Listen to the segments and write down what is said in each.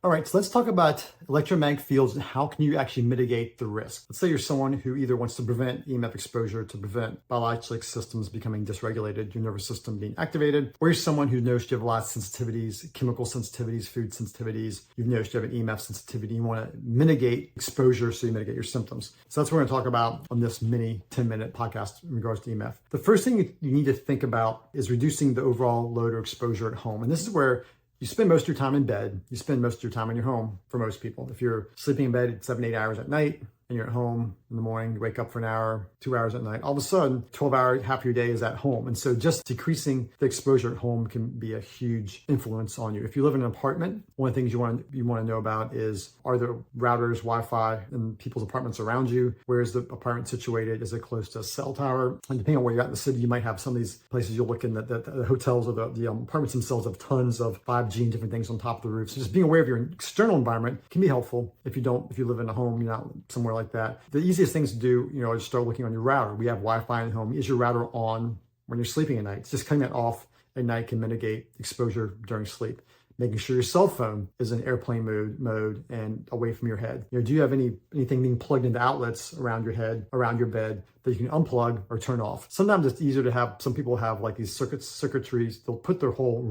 All right, so let's talk about electromagnetic fields and how can you actually mitigate the risk. Let's say you're someone who either wants to prevent EMF exposure to prevent biological systems becoming dysregulated, your nervous system being activated, or you're someone who knows you have a lot of sensitivities, chemical sensitivities, food sensitivities, you've noticed you have an EMF sensitivity, you want to mitigate exposure so you mitigate your symptoms. So that's what we're going to talk about on this mini 10-minute podcast in regards to EMF. The first thing you need to think about is reducing the overall load or exposure at home. And this is where you spend most of your time in bed. You spend most of your time in your home for most people. If you're sleeping in bed 7-8 hours at night and you're at home in the morning, you wake up for an hour, 2 hours at night, all of a sudden 12 hours, half your day is at home. And so just decreasing the exposure at home can be a huge influence on you. If you live in an apartment, one of the things you want to know about is, are there routers, Wi-Fi in people's apartments around you? Where is the apartment situated? Is it close to a cell tower? And depending on where you're at in the city, you might have some of these places you'll look in that the hotels or the apartments themselves have tons of 5G and different things on top of the roof. So just being aware of your external environment can be helpful. If you live in a home, you're not somewhere like that. The easiest things to do, is start looking on your router. We have Wi-Fi in home. Is your router on when you're sleeping at night? It's just cutting that off at night can mitigate exposure during sleep. Making sure your cell phone is in airplane mode and away from your head. Do you have anything being plugged into outlets around your head, around your bed that you can unplug or turn off? Sometimes it's easier to have, some people have like these circuitries, they'll put their whole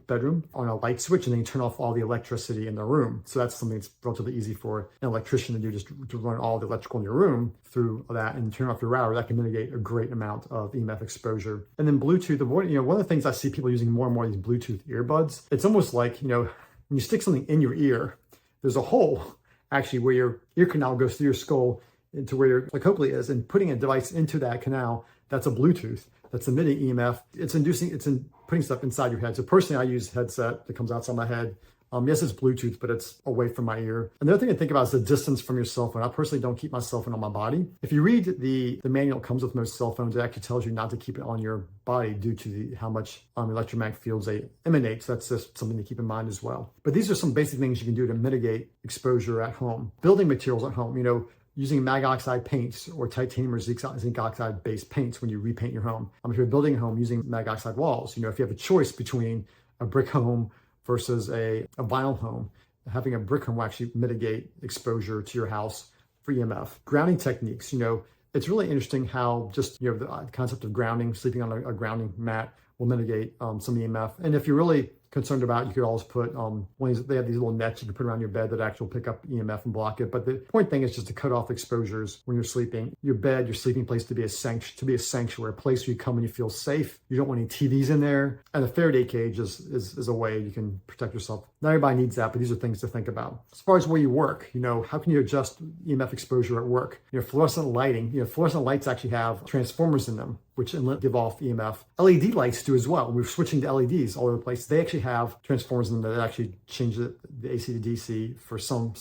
bedroom on a light switch and then you turn off all the electricity in the room. So that's something that's relatively easy for an electrician to do, just to run all the electrical in your room through that and turn off your router. That can mitigate a great amount of EMF exposure. And then Bluetooth, one of the things I see people using more and more of these Bluetooth earbuds, it's almost like, when you stick something in your ear, there's a hole actually where your ear canal goes through your skull into where your cochlea is, and putting a device into that canal, that's a Bluetooth, that's emitting EMF. It's putting stuff inside your head. So personally, I use a headset that comes outside my head. Yes, it's Bluetooth, but it's away from my ear. Another thing to think about is the distance from your cell phone. I personally don't keep my cell phone on my body. If you read the manual that comes with most cell phones, it actually tells you not to keep it on your body due to how much electromagnetic fields they emanate. So that's just something to keep in mind as well. But these are some basic things you can do to mitigate exposure at home. Building materials at home, using mag oxide paints or titanium or zinc oxide based paints when you repaint your home. If you're building a home, using mag oxide walls. If you have a choice between a brick home versus a vinyl home, having a brick home will actually mitigate exposure to your house for EMF. Grounding techniques, it's really interesting how just, the concept of grounding, sleeping on a grounding mat will mitigate some EMF. And if you're really concerned about, you could always put they have these little nets you can put around your bed that actually pick up EMF and block it. But the point thing is just to cut off exposures when you're sleeping. Your bed, your sleeping place to be a sanctuary, a place where you come and you feel safe. You don't want any TVs in there. And a Faraday cage is a way you can protect yourself. Not everybody needs that, but these are things to think about. As far as where you work, how can you adjust EMF exposure at work? Fluorescent lighting, fluorescent lights actually have transformers in them, which give off EMF. LED lights do as well. We're switching to LEDs all over the place. They actually have transformers in them that actually change the AC to DC for some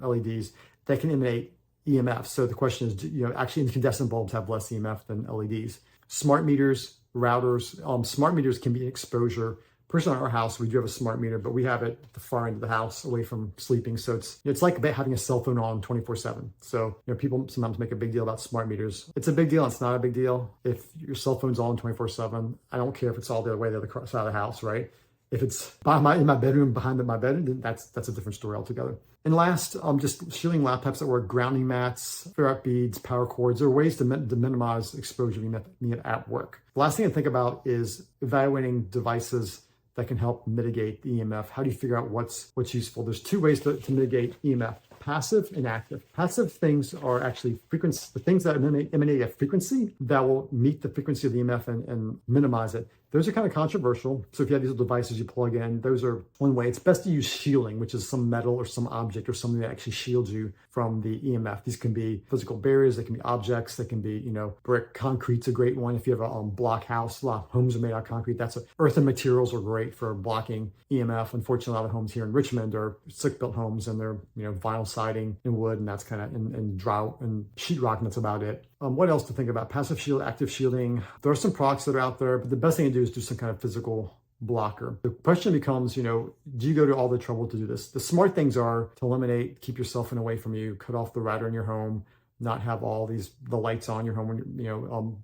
LEDs that can emanate EMF. So the question is, actually incandescent bulbs have less EMF than LEDs. Smart meters, routers. Smart meters can be an exposure. Personally, in our house, we do have a smart meter, but we have it at the far end of the house away from sleeping. So it's like having a cell phone on 24/7. So, people sometimes make a big deal about smart meters. It's a big deal. It's not a big deal. If your cell phone's on 24/7, I don't care if it's all the way the other side of the house, right? If it's in my bedroom, behind my bed, then that's a different story altogether. And last, just shielding laptops at work, grounding mats, ferrite beads, power cords. There are ways to minimize exposure at work. The last thing to think about is evaluating devices that can help mitigate the EMF. How do you figure out what's useful? There's two ways to mitigate EMF: passive and active. Passive things are actually the things that emanate a frequency that will meet the frequency of the EMF and minimize it. Those are kind of controversial. So if you have these devices you plug in, those are one way. It's best to use shielding, which is some metal or some object or something that actually shields you from the EMF. These can be physical barriers, they can be objects, they can be, brick. Concrete's a great one. If you have a block house, a lot of homes are made out of concrete. Earthen materials are great for blocking EMF. Unfortunately, a lot of homes here in Richmond are stick-built homes and they're, vinyl siding and wood, and that's kind of in drought and sheetrock, and that's about it. What else to think about? Passive shield, active shielding. There are some products that are out there, but the best thing to do is do some kind of physical blocker. The question becomes, do you go to all the trouble to do this? The smart things are to keep your cell phone away from you, cut off the router in your home, not have all the lights on your home, when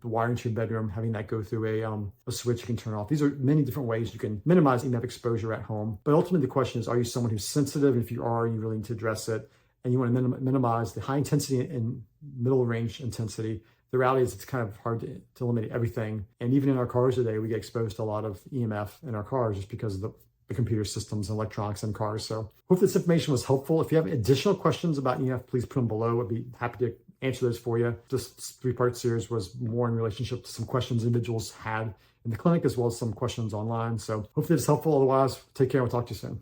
the wiring to your bedroom, having that go through a switch you can turn off. These are many different ways you can minimize EMF exposure at home. But ultimately the question is, are you someone who's sensitive? And if you are, you really need to address it. And you want to minimize the high intensity and middle range intensity. The reality is it's kind of hard to eliminate everything. And even in our cars today, we get exposed to a lot of EMF in our cars just because of the computer systems and electronics in cars. So hope this information was helpful. If you have additional questions about EMF, please put them below. I'd be happy to answer those for you. This 3-part series was more in relationship to some questions individuals had in the clinic, as well as some questions online. So hopefully it's helpful. Otherwise, take care and we'll talk to you soon.